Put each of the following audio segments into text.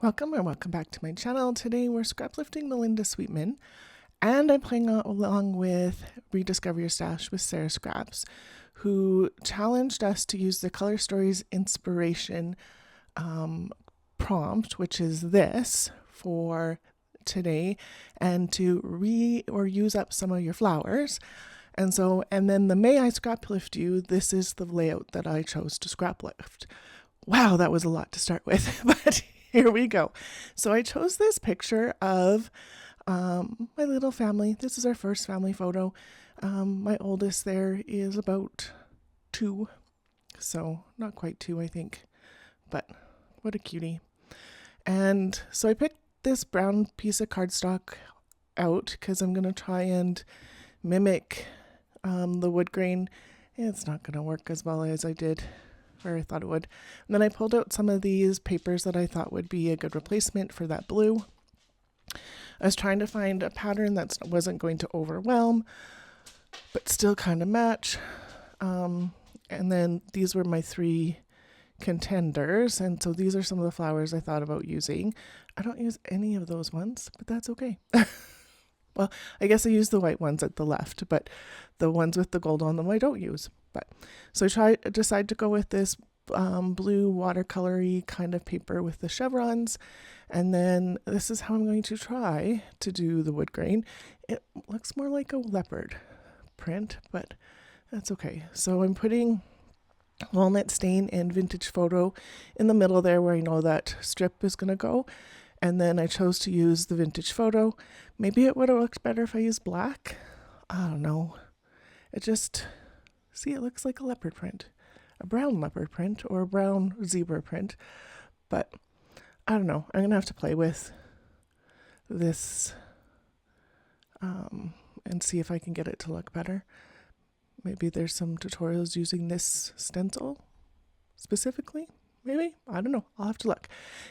Welcome or welcome back to my channel. Today we're scraplifting Melinda Sweetman and I'm playing along with Rediscover Your Stash with Sarah Scraps, who challenged us to use the Color Stories inspiration prompt, which is this for today, and to use up some of your flowers. And then the May I Scraplift You, this is the layout that I chose to scraplift. Wow, that was a lot to start with, but here we go. So I chose this picture of my little family. This is our first family photo. My oldest there is about 2, so not quite 2, I think, but what a cutie. And so I picked this brown piece of cardstock out because I'm going to try and mimic the wood grain. It's not going to work as well as I did, or I thought it would. And then I pulled out some of these papers that I thought would be a good replacement for that blue. I was trying to find a pattern that wasn't going to overwhelm, but still kind of match. And then these were my 3 contenders. And so these are some of the flowers I thought about using. I don't use any of those ones, but that's okay. Well, I guess I use the white ones at the left, but the ones with the gold on them I don't use. But so I decide to go with this blue watercolory kind of paper with the chevrons, and then this is how I'm going to try to do the wood grain. It looks more like a leopard print, but that's okay. So I'm putting walnut stain and vintage photo in the middle there where I know that strip is going to go. And then I chose to use the vintage photo. Maybe it would have looked better if I used black. I don't know. It just, see, it looks like a leopard print. A brown leopard print or a brown zebra print. But I don't know. I'm going to have to play with this and see if I can get it to look better. Maybe there's some tutorials using this stencil specifically. Maybe, I don't know. I'll have to look.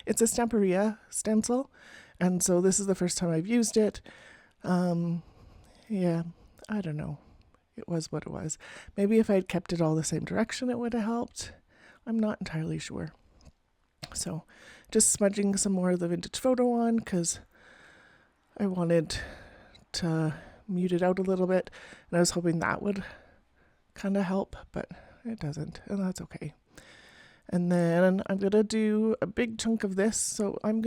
It's a Stamperia stencil, and so this is the first time I've used it. Yeah, I don't know. It was what it was. Maybe if I'd kept it all the same direction, it would have helped. I'm not entirely sure. So, just smudging some more of the vintage photo on because I wanted to mute it out a little bit, and I was hoping that would kind of help, but it doesn't, and that's okay. And then I'm going to do a big chunk of this. So I'm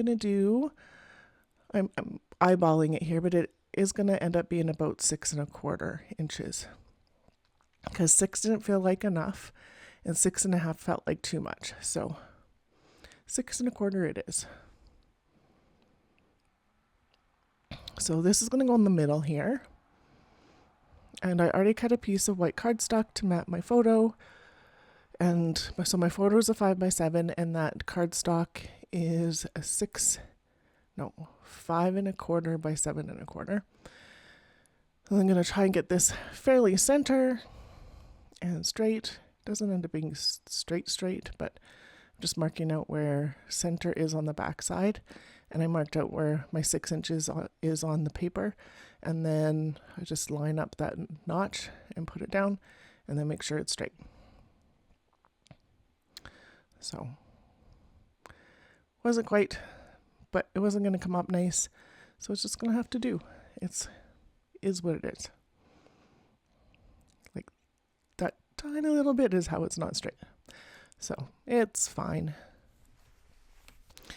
eyeballing it here, but it is going to end up being about 6¼ inches. Because 6 didn't feel like enough, and 6½ felt like too much. So 6¼ it is. So this is going to go in the middle here. And I already cut a piece of white cardstock to map my photo. And so my photo is a 5x7, and that cardstock is a 5¼ by 7¼ So I'm going to try and get this fairly center and straight. Doesn't end up being straight, but I'm just marking out where center is on the back side. And I marked out where my 6 inches is on the paper. And then I just line up that notch and put it down, and then make sure it's straight. So, wasn't quite, but it wasn't going to come up nice, so it's just going to have to do. Is what it is. Like, that tiny little bit is how it's not straight. So, it's fine. I'm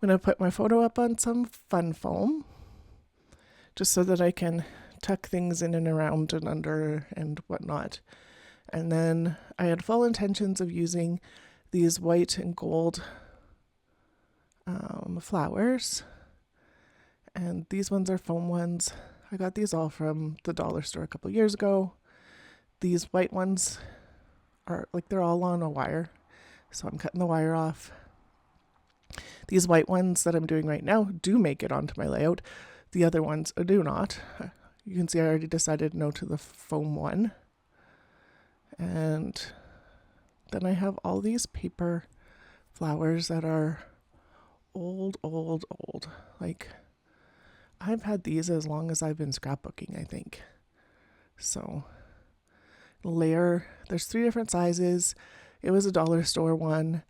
going to put my photo up on some fun foam, just so that I can tuck things in and around and under and whatnot. And then I had full intentions of using these white and gold flowers, and these ones are foam ones. I got these all from the dollar store a couple years ago. These white ones are like, they're all on a wire, so I'm cutting the wire off. These white ones that I'm doing right now do make it onto my layout. The other ones do not. You can see I already decided no to the foam one. And then I have all these paper flowers that are old. Like, I've had these as long as I've been scrapbooking, I think. So, there's 3 different sizes. It was a dollar store one.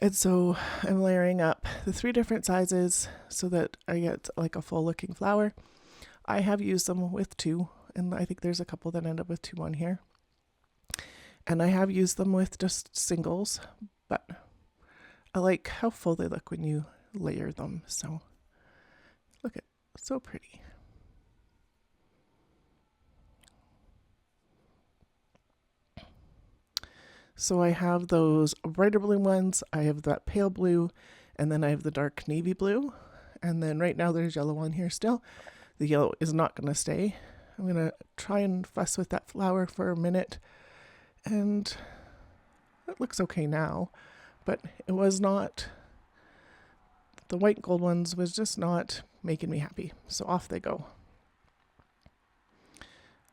And so I'm layering up the 3 different sizes so that I get like a full looking flower. I have used them with 2, and I think there's a couple that end up with 2 on here. And I have used them with just singles, but I like how full they look when you layer them. So look at, so pretty. So I have those brighter blue ones, I have that pale blue, and then I have the dark navy blue. And then right now there's yellow on here still. The yellow is not going to stay. I'm going to try and fuss with that flower for a minute. And it looks okay now, but it was not, the white gold ones was just not making me happy. So off they go.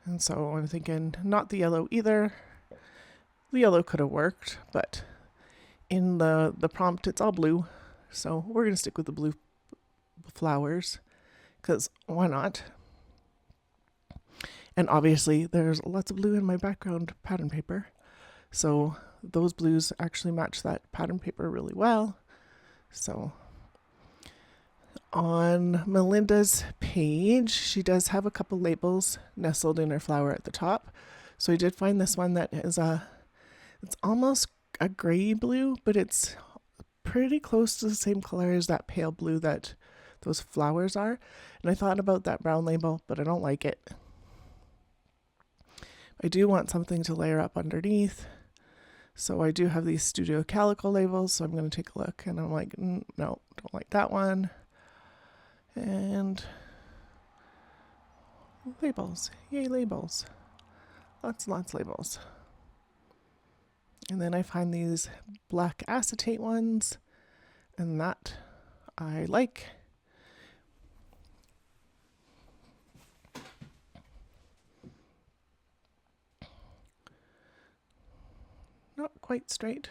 And so I'm thinking not the yellow either. The yellow could have worked, but in the prompt it's all blue. So we're going to stick with the blue flowers because why not? And obviously there's lots of blue in my background pattern paper. So those blues actually match that pattern paper really well. So on Melinda's page, she does have a couple labels nestled in her flower at the top. So I did find this one that is it's almost a gray blue, but it's pretty close to the same color as that pale blue that those flowers are. And I thought about that brown label, but I don't like it. I do want something to layer up underneath. So I do have these Studio Calico labels, so I'm going to take a look. And I'm like, no, don't like that one. And labels. Yay, labels. Lots and lots of labels. And then I find these black acetate ones, and that I like. Not quite straight.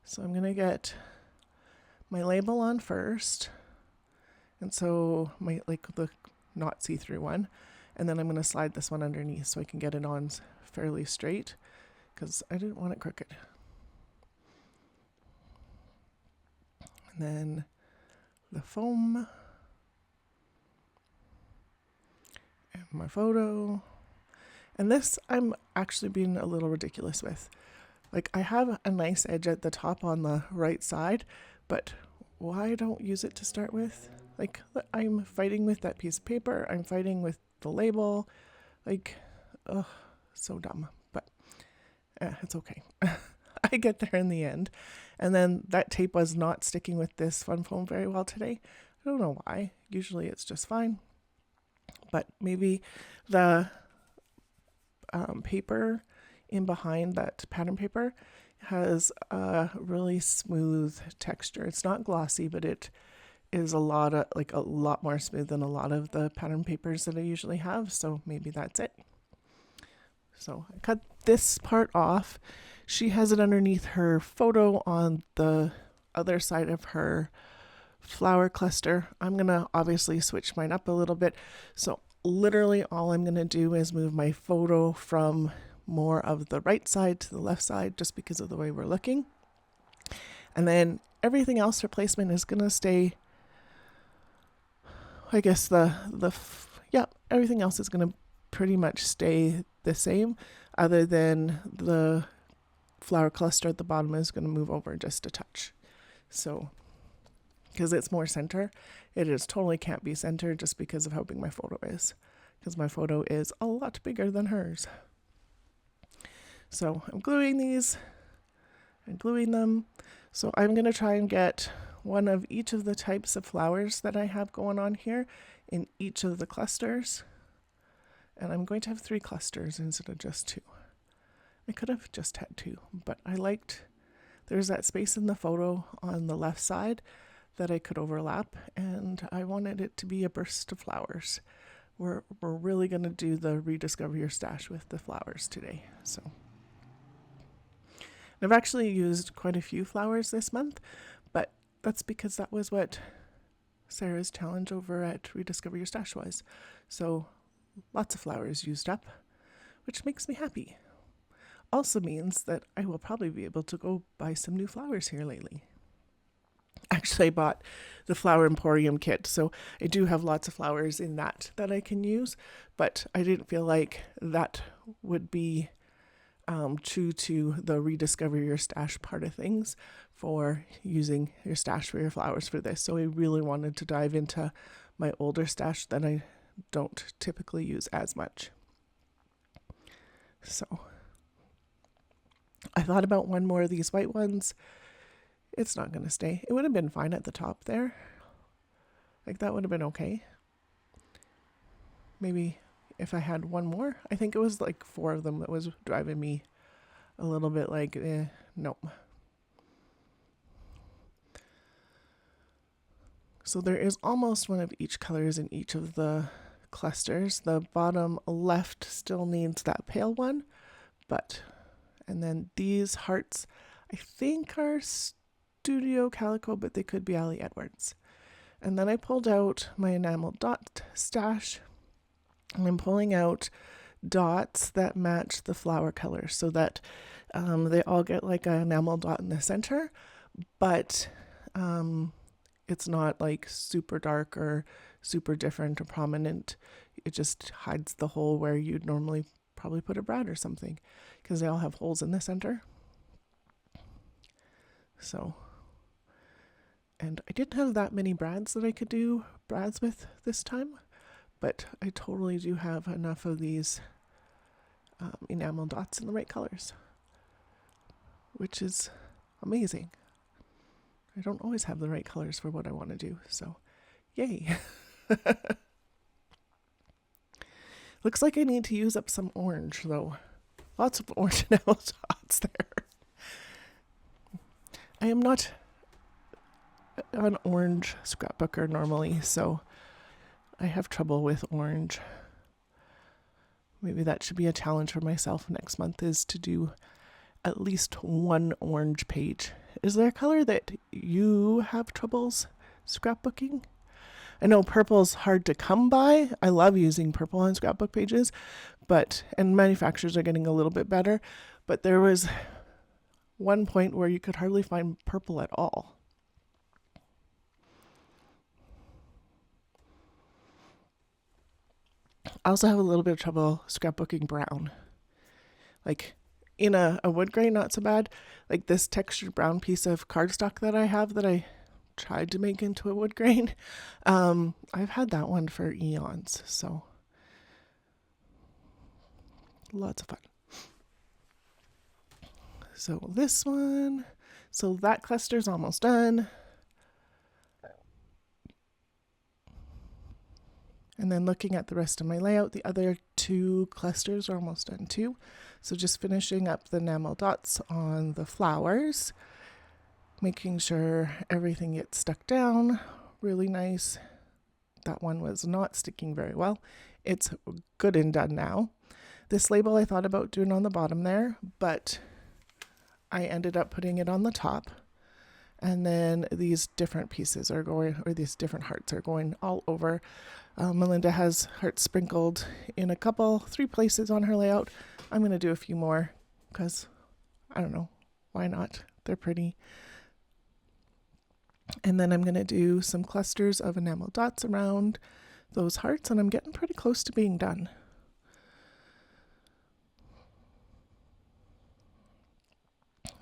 So I'm going to get my label on first. And so my, like the not see-through one. And then I'm going to slide this one underneath so I can get it on fairly straight because I didn't want it crooked. And then the foam. And my photo. And this I'm actually being a little ridiculous with. Like I have a nice edge at the top on the right side, but why don't use it to start with? Like I'm fighting with that piece of paper. I'm fighting with the label. Like, ugh, so dumb, but it's okay. I get there in the end. And then that tape was not sticking with this fun foam very well today. I don't know why. Usually it's just fine. But maybe the paper in behind that pattern paper has a really smooth texture. It's not glossy, but it is a lot more smooth than a lot of the pattern papers that I usually have. So maybe that's it. So I cut this part off. She has it underneath her photo on the other side of her flower cluster. I'm going to obviously switch mine up a little bit. So literally all I'm going to do is move my photo from more of the right side to the left side just because of the way we're looking. And then everything else for placement is going to stay, I guess everything else is going to pretty much stay the same other than the flower cluster at the bottom is going to move over just a touch. So because it's more center, it is totally can't be centered just because of how big my photo is, because my photo is a lot bigger than hers. So I'm gluing these and gluing them. So I'm going to try and get one of each of the types of flowers that I have going on here in each of the clusters. And I'm going to have 3 clusters instead of just 2. I could have just had 2, but I liked, there's that space in the photo on the left side that I could overlap, and I wanted it to be a burst of flowers. We're really going to do the Rediscover Your Stash with the flowers today. So I've actually used quite a few flowers this month, but that's because that was what Sarah's challenge over at Rediscover Your Stash was. So lots of flowers used up, which makes me happy. Also means that I will probably be able to go buy some new flowers here lately. Actually, I bought the Flower Emporium kit, so I do have lots of flowers in that I can use, but I didn't feel like that would be true to the rediscover your stash part of things for using your stash for your flowers for this. So I really wanted to dive into my older stash that I don't typically use as much. So I thought about one more of these white ones. It's not going to stay. It would have been fine at the top there. Like that would have been okay. Maybe if I had one more. I think it was like 4 of them that was driving me a little bit like, nope. So there is almost one of each colors in each of the clusters. The bottom left still needs that pale one, and then these hearts I think are Studio Calico, but they could be Ali Edwards. And then I pulled out my enamel dot stash, and I'm pulling out dots that match the flower colors so that they all get like an enamel dot in the center, but it's not like super dark or super different or prominent. It just hides the hole where you'd normally probably put a brad or something, because they all have holes in the center. So, and I didn't have that many brads that I could do brads with this time, but I totally do have enough of these enamel dots in the right colors, which is amazing. I don't always have the right colors for what I want to do, so yay. Looks like I need to use up some orange though. Lots of orange enamel dots there. I am not an orange scrapbooker normally, so I have trouble with orange. Maybe that should be a challenge for myself next month, is to do at least one orange page. Is there a color that you have troubles scrapbooking? I know purple's hard to come by. I love using purple on scrapbook pages, and manufacturers are getting a little bit better, but there was one point where you could hardly find purple at all. I also have a little bit of trouble scrapbooking brown. Like in a wood grain, not so bad. Like this textured brown piece of cardstock that I have that I tried to make into a wood grain. I've had that one for eons, so lots of fun. So this one, so that cluster's almost done. And then looking at the rest of my layout, the other 2 clusters are almost done too. So just finishing up the enamel dots on the flowers, making sure everything gets stuck down really nice. That one was not sticking very well. It's good and done now. This label I thought about doing on the bottom there, but I ended up putting it on the top. And then these different pieces are going, or these different hearts are going all over. Melinda has hearts sprinkled in 3 places on her layout. I'm going to do a few more because, I don't know, why not? They're pretty. And then I'm going to do some clusters of enamel dots around those hearts, and I'm getting pretty close to being done.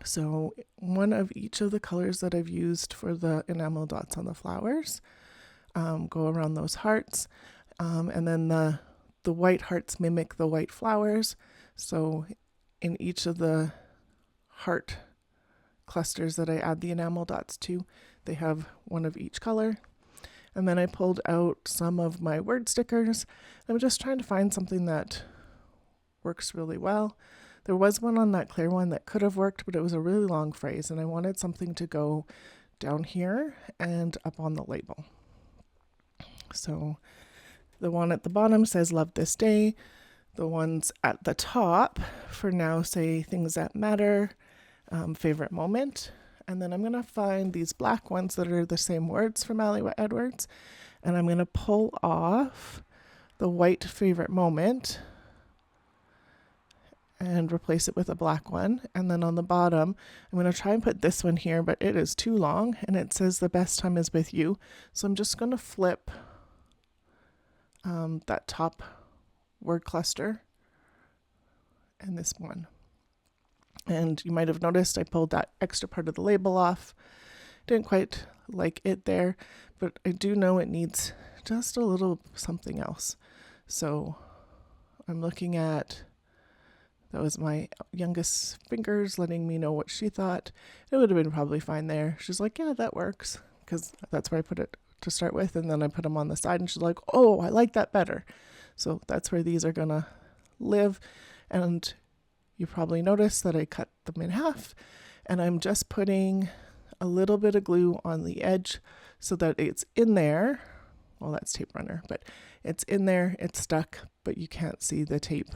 So one of each of the colors that I've used for the enamel dots on the flowers go around those hearts, and then the white hearts mimic the white flowers. So in each of the heart clusters that I add the enamel dots to, they have one of each color. And then I pulled out some of my word stickers. I'm just trying to find something that works really well. There was one on that clear one that could have worked, but it was a really long phrase, and I wanted something to go down here and up on the label. So the one at the bottom says love this day. The ones at the top for now say things that matter, favorite moment. And then I'm going to find these black ones that are the same words from Ali Edwards, and I'm going to pull off the white favorite moment and replace it with a black one. And then on the bottom, I'm going to try and put this one here, but it is too long and it says the best time is with you. So I'm just going to flip that top word cluster and this one. And you might have noticed I pulled that extra part of the label off. Didn't quite like it there, but I do know it needs just a little something else. So I'm looking at, that was my youngest fingers letting me know what she thought. It would have been probably fine there. She's like, yeah, that works, because that's where I put it to start with, and then I put them on the side, and she's like, oh, I like that better. So that's where these are gonna live. And you probably noticed that I cut them in half, and I'm just putting a little bit of glue on the edge so that it's in there. Well, that's tape runner, but it's in there, it's stuck, but you can't see the tape,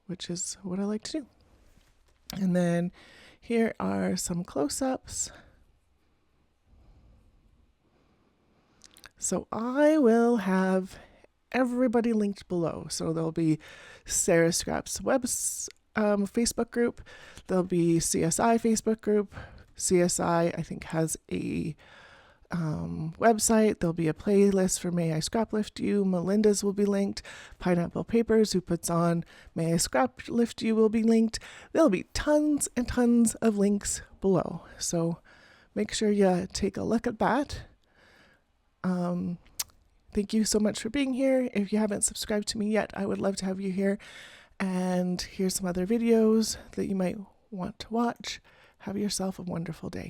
which is what I like to do. And then here are some close-ups. So I will have everybody linked below. So there'll be Sarah Scrap's Facebook group. There'll be CSI Facebook group. CSI, I think, has a website. There'll be a playlist for May I Scraplift You. Melinda's will be linked. Pineapple Papers, who puts on May I Scraplift You, will be linked. There'll be tons and tons of links below. So make sure you take a look at that. Thank you so much for being here. If you haven't subscribed to me yet, I would love to have you here. And here's some other videos that you might want to watch. Have yourself a wonderful day.